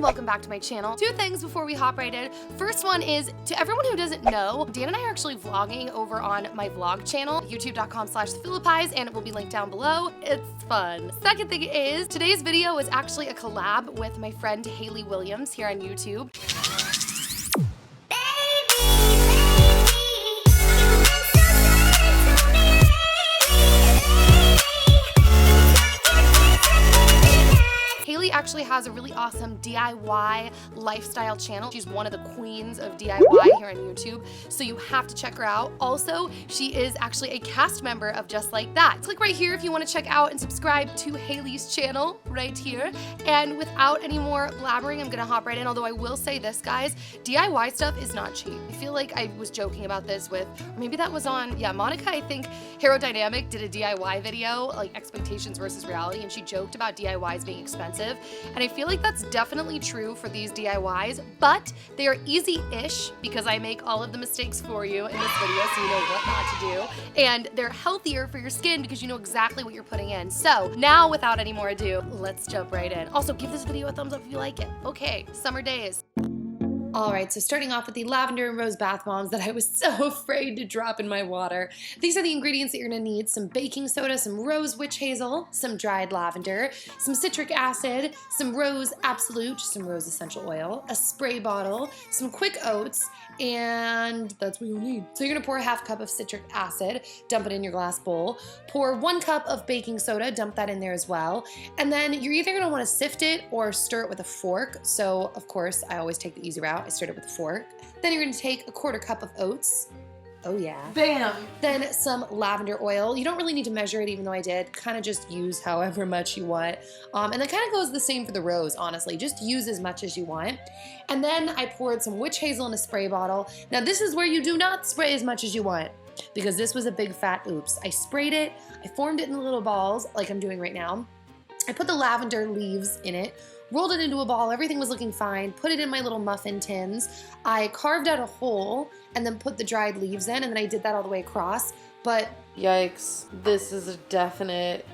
welcome back to my channel. Two things before we hop right in. First one is, to everyone who doesn't know, Dan and I are actually vlogging over on my vlog channel, youtube.com/thephilippi's, and it will be linked down below. It's fun. Second thing is, today's video is actually a collab with my friend Haley Williams here on YouTube. Haley actually has a really awesome DIY lifestyle channel. She's one of the queens of DIY here on YouTube, so you have to check her out. Also, she is actually a cast member of Just Like That. Click right here if you want to check out and subscribe to Haley's channel right here. And without any more blabbering, I'm gonna hop right in, although I will say this, guys, DIY stuff is not cheap. I feel like I was joking about this with, or maybe that was on, yeah, Monica, I think, Aerodynamic did a DIY video, like expectations versus reality, and she joked about DIYs being expensive. And I feel like that's definitely true for these DIYs, but they are easy-ish because I make all of the mistakes for you in this video so you know what not to do. And they're healthier for your skin because you know exactly what you're putting in. So now, without any more ado, let's jump right in. Also, give this video a thumbs up if you like it. Okay, summer days. All right, so starting off with the lavender and rose bath bombs that I was so afraid to drop in my water. These are the ingredients that you're gonna need: some baking soda, some rose witch hazel, some dried lavender, some citric acid, some rose absolute, some rose essential oil, a spray bottle, some quick oats, and that's what you'll need. So you're gonna pour a half cup of citric acid, dump it in your glass bowl, pour 1 cup of baking soda, dump that in there as well, and then you're either gonna wanna sift it or stir it with a fork. So of course, I always take the easy route. I stirred it with a fork. Then you're gonna take 1/4 cup of oats. Oh yeah. Bam! Then some lavender oil. You don't really need to measure it, even though I did. Kind of just use however much you want. And that kind of goes the same for the rose, honestly. Just use as much as you want. And then I poured some witch hazel in a spray bottle. Now this is where you do not spray as much as you want, because this was a big fat oops. I sprayed it, I formed it in little balls like I'm doing right now. I put the lavender leaves in it, rolled it into a ball, everything was looking fine, put it in my little muffin tins. I carved out a hole and then put the dried leaves in, and then I did that all the way across, but yikes, this is a definite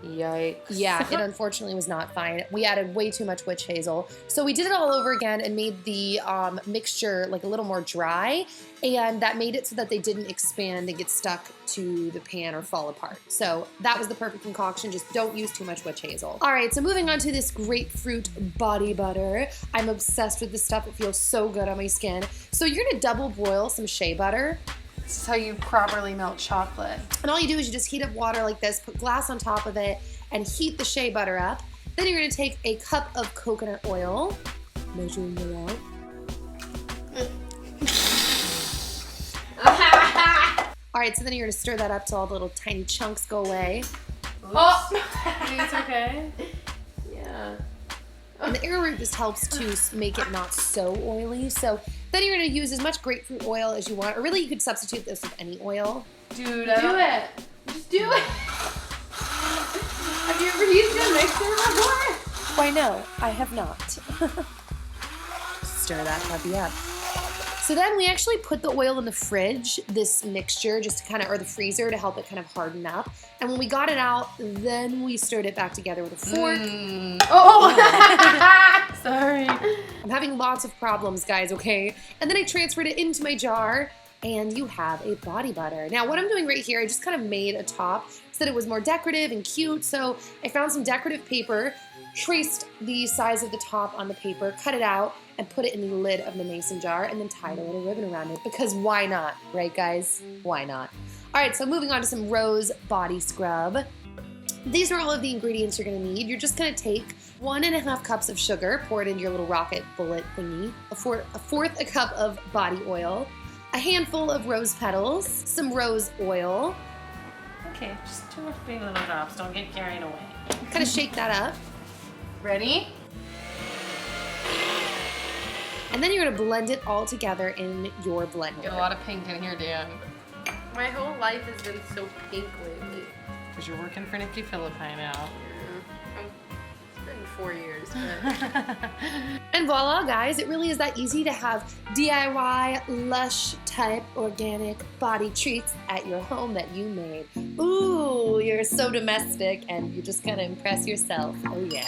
yikes. Yeah, it unfortunately was not fine. We added way too much witch hazel. So we did it all over again and made the mixture like a little more dry, and that made it so that they didn't expand and get stuck to the pan or fall apart. So that was the perfect concoction. Just don't use too much witch hazel. All right, so moving on to this grapefruit body butter. I'm obsessed with this stuff. It feels so good on my skin. So you're gonna double boil some shea butter. This is how you properly melt chocolate. And all you do is you just heat up water like this, put glass on top of it, and heat the shea butter up. Then you're gonna take a cup of coconut oil, measuring it out. All right, so then you're gonna stir that up till all the little tiny chunks go away. Oh, it's okay. Yeah. And the arrowroot just helps to make it not so oily. So then you're gonna use as much grapefruit oil as you want, or really you could substitute this with any oil. Dude, do it. Just do it. Have you ever used a mixer before? Why no, I have not. Stir that puppy up. So then we actually put the oil in the fridge, this mixture, just to kind of, or the freezer to help it kind of harden up. And when we got it out, then we stirred it back together with a fork. Oh, sorry. I'm having lots of problems, guys, okay? And then I transferred it into my jar, and you have a body butter. Now what I'm doing right here, I just kind of made a top so that it was more decorative and cute. So I found some decorative paper, traced the size of the top on the paper, cut it out, and put it in the lid of the mason jar, and then tied a little ribbon around it, because why not, right guys? Why not? All right, so moving on to some rose body scrub. These are all of the ingredients you're gonna need. You're just gonna take 1.5 cups of sugar, pour it into your little rocket bullet thingy, a fourth a cup of body oil, a handful of rose petals, some rose oil. Okay, just 2 or 3 little drops, don't get carried away. Kind of shake that up. Ready? And then you're gonna blend it all together in your blender. Get a lot of pink in here, Dan. My whole life has been so pink lately. Because you're working for NikkiPhillippi now. It's been 4 years, but... And voila, guys, it really is that easy to have DIY, lush type, organic body treats at your home that you made. Ooh, you're so domestic and you're just gonna impress yourself. Oh yeah.